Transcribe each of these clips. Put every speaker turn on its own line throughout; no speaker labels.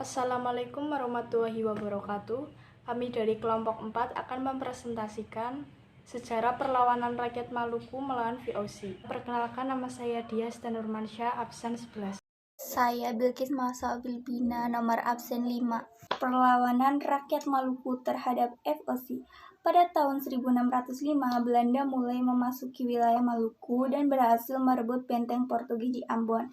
Assalamualaikum warahmatullahi wabarakatuh. Kami dari kelompok 4 akan mempresentasikan sejarah perlawanan rakyat Maluku melawan VOC. Perkenalkan, nama saya Dias Nurmansyah, absen 11.
Saya Bilkis Masa Bilbina, nomor absen 5. Perlawanan rakyat Maluku terhadap VOC. Pada tahun 1605, Belanda mulai memasuki wilayah Maluku dan berhasil merebut benteng Portugis di Ambon.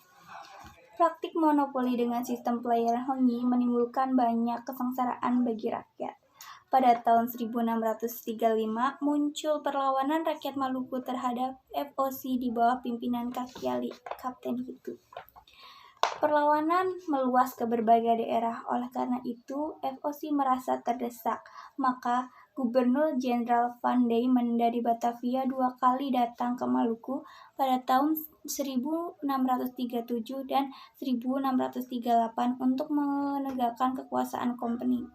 Praktik monopoli dengan sistem pelayaran hongi menimbulkan banyak kesengsaraan bagi rakyat. Pada tahun 1635, muncul perlawanan rakyat Maluku terhadap VOC di bawah pimpinan Kakiali, Kapten Hitu. Perlawanan meluas ke berbagai daerah. Oleh karena itu, VOC merasa terdesak. Maka Gubernur Jenderal Van Diemen dari Batavia 2 kali datang ke Maluku pada tahun 1637 dan 1638 untuk menegakkan kekuasaan kompeni.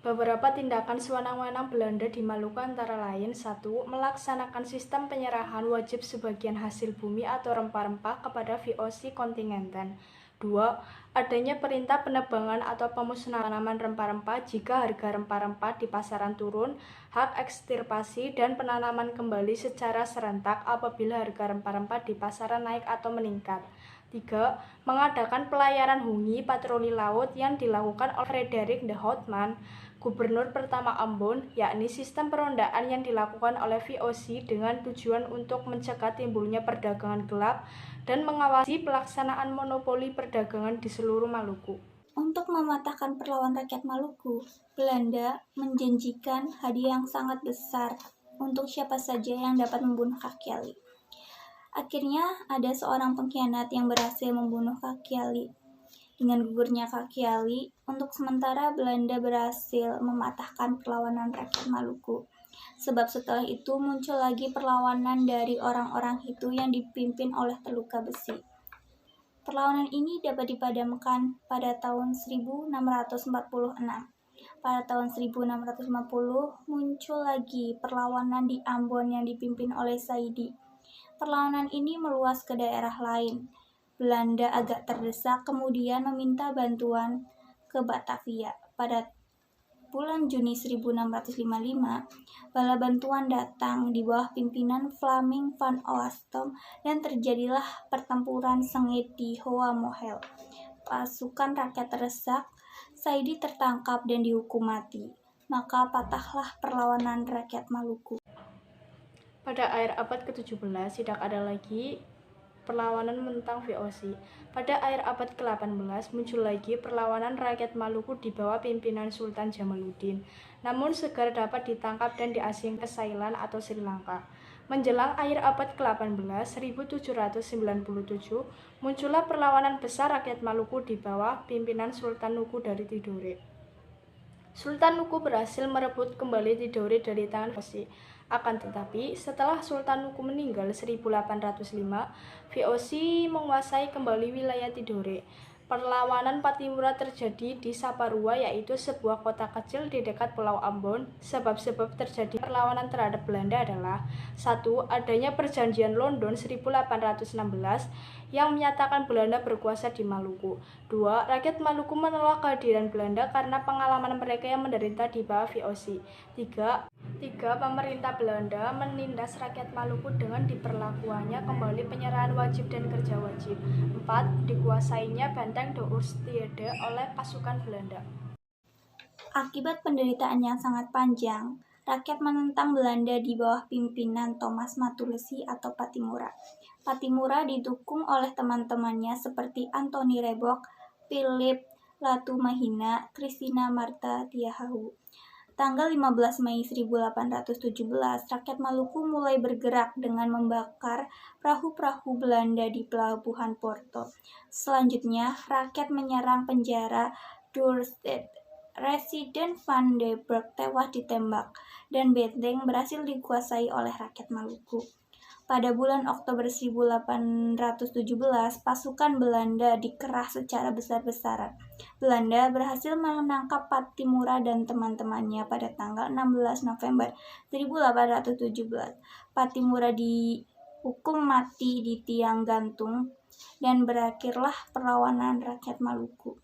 Beberapa tindakan sewenang-wenang Belanda di Maluku antara lain: 1. Melaksanakan sistem penyerahan wajib sebagian hasil bumi atau rempah-rempah kepada VOC kontingenten. 2. Adanya perintah penebangan atau pemusnahan tanaman rempah-rempah jika harga rempah-rempah di pasaran turun, hak ekstirpasi dan penanaman kembali secara serentak apabila harga rempah-rempah di pasaran naik atau meningkat. 3. Mengadakan pelayaran hungi patroli laut yang dilakukan oleh Frederik de Houtman, Gubernur pertama Ambon, yakni sistem perondaan yang dilakukan oleh VOC dengan tujuan untuk mencegah timbulnya perdagangan gelap dan mengawasi pelaksanaan monopoli perdagangan di seluruh Maluku.
Untuk mematahkan perlawanan rakyat Maluku, Belanda menjanjikan hadiah yang sangat besar untuk siapa saja yang dapat membunuh Kakiali. Akhirnya ada seorang pengkhianat yang berhasil membunuh Kakiali. Dengan gugurnya Kakiali, untuk sementara Belanda berhasil mematahkan perlawanan rakyat Maluku. Sebab setelah itu muncul lagi perlawanan dari orang-orang Hitu yang dipimpin oleh Teluka Besi. Perlawanan ini dapat dipadamkan pada tahun 1646. Pada tahun 1650 muncul lagi perlawanan di Ambon yang dipimpin oleh Saidi. Perlawanan ini meluas ke daerah lain. Belanda agak terdesak, kemudian meminta bantuan ke Batavia. Pada bulan Juni 1655, bala bantuan datang di bawah pimpinan Flaming van Oostrom dan terjadilah pertempuran sengit di Hoa Mohel. Pasukan rakyat terdesak, Saidi tertangkap dan dihukum mati. Maka patahlah perlawanan rakyat Maluku.
Pada akhir abad ke-17 tidak ada lagi perlawanan menentang VOC. Pada akhir abad ke-18 muncul lagi perlawanan rakyat Maluku di bawah pimpinan Sultan Jamaluddin. Namun Segar dapat ditangkap dan diasingkan ke Ceylon atau Sri Lanka. Menjelang akhir abad ke-18, 1797, muncullah perlawanan besar rakyat Maluku di bawah pimpinan Sultan Nuku dari Tidore. Sultan Nuku berhasil merebut kembali Tidore dari tangan VOC. Akan tetapi, setelah Sultan Nuku meninggal 1805, VOC menguasai kembali wilayah Tidore. Perlawanan Patimura terjadi di Saparua, yaitu sebuah kota kecil di dekat Pulau Ambon. Sebab-sebab terjadi perlawanan terhadap Belanda adalah: 1. Adanya perjanjian London 1816 yang menyatakan Belanda berkuasa di Maluku. 2. Rakyat Maluku menolak kehadiran Belanda karena pengalaman mereka yang menderita di bawah VOC. 3. Pemerintah Belanda menindas rakyat Maluku dengan diperlakuannya kembali penyerahan wajib dan kerja wajib. 4. Dikuasainya benteng de Oostende oleh pasukan Belanda.
Akibat penderitaan yang sangat panjang, rakyat menentang Belanda di bawah pimpinan Thomas Matulesi atau Patimura. Patimura didukung oleh teman-temannya seperti Antoni Rebok, Philip Latumahina, Christina Marta Tiahahu. Tanggal 15 Mei 1817, rakyat Maluku mulai bergerak dengan membakar perahu-perahu Belanda di pelabuhan Porto. Selanjutnya, rakyat menyerang penjara Dordrecht. Residen Van de Burg tewas ditembak, dan benteng berhasil dikuasai oleh rakyat Maluku. Pada bulan Oktober 1817, pasukan Belanda dikerah secara besar-besaran. Belanda berhasil menangkap Patimura dan teman-temannya pada tanggal 16 November 1817. Patimura dihukum mati di tiang gantung dan berakhirlah perlawanan rakyat Maluku.